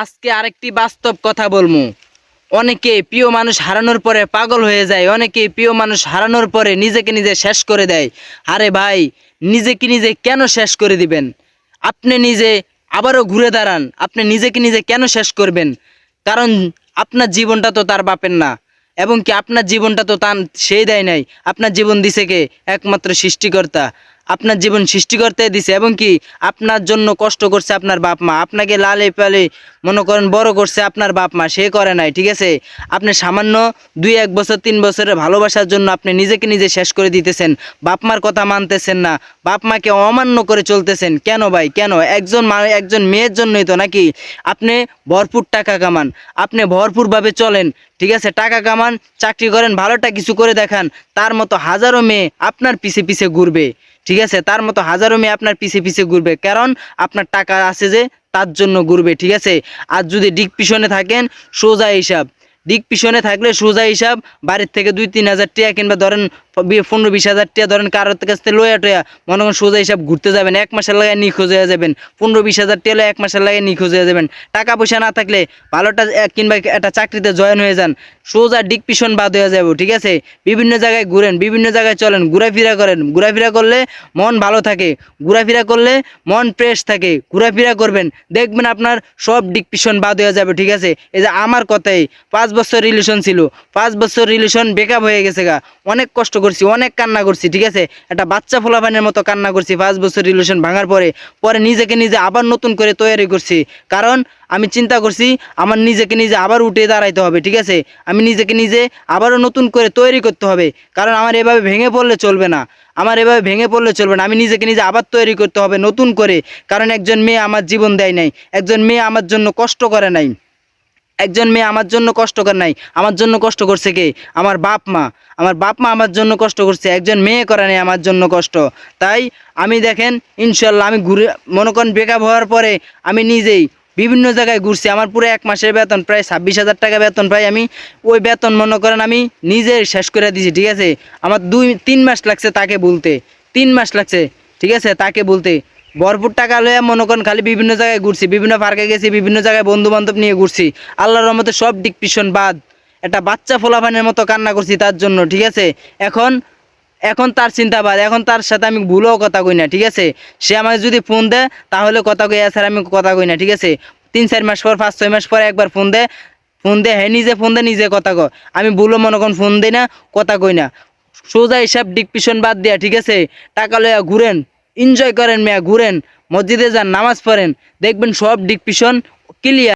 আজকে আরেকটি বাস্তব কথা বলবো। অনেকে প্রিয় মানুষ হারানোর পরে পাগল হয়ে যায়, অনেকে প্রিয় মানুষ হারানোর পরে নিজেকে নিজে শেষ করে দেয়। আরে ভাই, নিজেকে নিজে কেন শেষ করে দিবেন? আপনি নিজে আবারও ঘুরে দাঁড়ান। আপনি নিজেকে নিজে কেন শেষ করবেন? কারণ আপনার জীবনটা তো তার বাপের না, এবং কি আপনার জীবনটা তো তার সেই দেয় নাই। আপনার জীবন দিছে কে? একমাত্র সৃষ্টিকর্তা। আপনার জীবন সৃষ্টিকর্তা দিছে, এবং কি আপনার জন্য কষ্ট করছে আপনার বাপ মা, আপনাকে লালে পালে মনে করেন বড় করছে আপনার বাপ মা, সে করে নাই। ঠিক আছে, আপনি সামান্য 2-1 বছর 3 বছরের ভালোবাসার জন্য আপনি নিজেকে নিজে শেষ করে দিতেছেন। বাপ মার কথা মানতেছেন না, বাপ মাকে অমান্য করে চলতেছেন। কেন ভাই, কেন? একজন মেয়ের জন্যই তো নাকি? আপনি ভরপুর টাকা কামান, আপনি ভরপুরভাবে চলেন, ঠিক আছে, টাকা কামান, চাকরি করেন, ভালোটা কিছু করে দেখান। তার মতো হাজারো মেয়ে আপনার পিছে পিছে ঘুরবে। ঠিক আছে, তার মতো হাজারো মেয়ে আপনার পিছে পিছে ঘুরবে, কারণ আপনার টাকা আছে যে, তার জন্য ঘুরবে। ঠিক আছে, আর যদি দিক পিছনে থাকেন, সোজা হিসাব, দিক পিছনে থাকলে সোজা হিসাব, বাড়ির থেকে 2-3 হাজার টাকা কিংবা ধরেন 15-20 হাজার টাকা ধরেন কারোর কাছ থেকে লয়া টয়া মনে করেন সোজা হিসাব ঘুরতে যাবেন, 1 মাসের লাগায় নিখোঁজ হয়ে যাবেন। 15-20 হাজার টাকা 1 মাসের লাগায় নিখোঁজ হয়ে যাবেন। টাকা পয়সা না থাকলে ভালোটা কিংবা একটা চাকরিতে জয়েন হয়ে যান, সোজা দিক পিছন বাদ হয়ে যাবো। ঠিক আছে, বিভিন্ন জায়গায় ঘুরেন, বিভিন্ন জায়গায় চলেন, ঘোরাফেরা করেন। ঘোরাফেরা করলে মন ভালো থাকে, ঘোরাফেরা করলে মন ফ্রেশ থাকে। ঘোরাফেরা করবেন, দেখবেন আপনার সব দিক পিছন বাদ হয়ে যাবে। ঠিক আছে, এই যে আমার কথাই, 5 বছর রিলেশন ছিল, 5 বছর রিলেশন ব্রেকআপ হয়ে গেছে গা। অনেক কষ্ট করছি, অনেক কান্না করছি। ঠিক আছে, একটা বাচ্চা ফোলাপানের মতো কান্না করছি 5 বছর রিলেশন ভাঙার পরে। পরে নিজেকে নিজে আবার নতুন করে তৈরি করছি, কারণ আমি চিন্তা করছি আমার নিজেকে নিজে আবার উঠে দাঁড়াইতে হবে। ঠিক আছে, আমি নিজেকে নিজে আবারও নতুন করে তৈরি করতে হবে, কারণ আমার এভাবে ভেঙে পড়লে চলবে না। আমার এভাবে ভেঙে পড়লে চলবে না, আমি নিজেকে নিজে আবার তৈরি করতে হবে নতুন করে। কারণ একজন মেয়ে আমার জীবন দেয় নাই, একজন মেয়ে আমার জন্য কষ্ট করে নাই, একজন মেয়ে আমার জন্য কষ্ট করে নাই। আমার জন্য কষ্ট করছে কে? আমার বাপ মা। আমার বাপ মা আমার জন্য কষ্ট করছে, একজন মেয়ে করে নাই আমার জন্য কষ্ট। তাই আমি দেখেন, ইনশাল্লাহ আমি ঘুরে মনে করেন ব্রেকআপ হওয়ার পরে আমি নিজেই বিভিন্ন জায়গায় ঘুরছি। আমার পুরো 1 মাসের বেতন প্রায় 26,000 টাকা বেতন পাই আমি। ওই বেতন মনে করেন আমি নিজে শেষ করে দিয়েছি। ঠিক আছে, আমার 2-3 মাস লাগছে তাকে বলতে, 3 মাস লাগছে। ঠিক আছে, তাকে বলতে ভরপুর টাকা লইয়া মনে করেন খালি বিভিন্ন জায়গায় ঘুরছি, বিভিন্ন পার্কে গেছি, বিভিন্ন জায়গায় বন্ধু বান্ধব নিয়ে ঘুরছি। আল্লাহর রহমতে সব দিক পিছন বাদ, একটা বাচ্চা ফোলাফানের মতো কান্না করছি তার জন্য। ঠিক আছে, এখন এখন তার চিন্তাবাদ, এখন তার সাথে আমি ভুলেও কথা কই না। ঠিক আছে, সে আমাকে যদি ফোন দেয় তাহলে কথা কই, এছাড়া আমি কথা কই না। ঠিক আছে, 3-4 মাস পর, 5-6 মাস পর একবার ফোন দেয়, হ্যাঁ নিজে ফোন দেয়, নিজে কথা কয়। আমি ভুলও মনে করেন ফোন দিই না, কথা কই না। সোজা হিসাব দিক পিছন বাদ দিয়া, ঠিক আছে, টাকা লইয়া ঘুরেন, এনজয় করেন মেয়া, ঘুরেন, মসজিদে যান, নামাজ পড়েন, দেখবেন সব দিক পিছন ক্লিয়ার।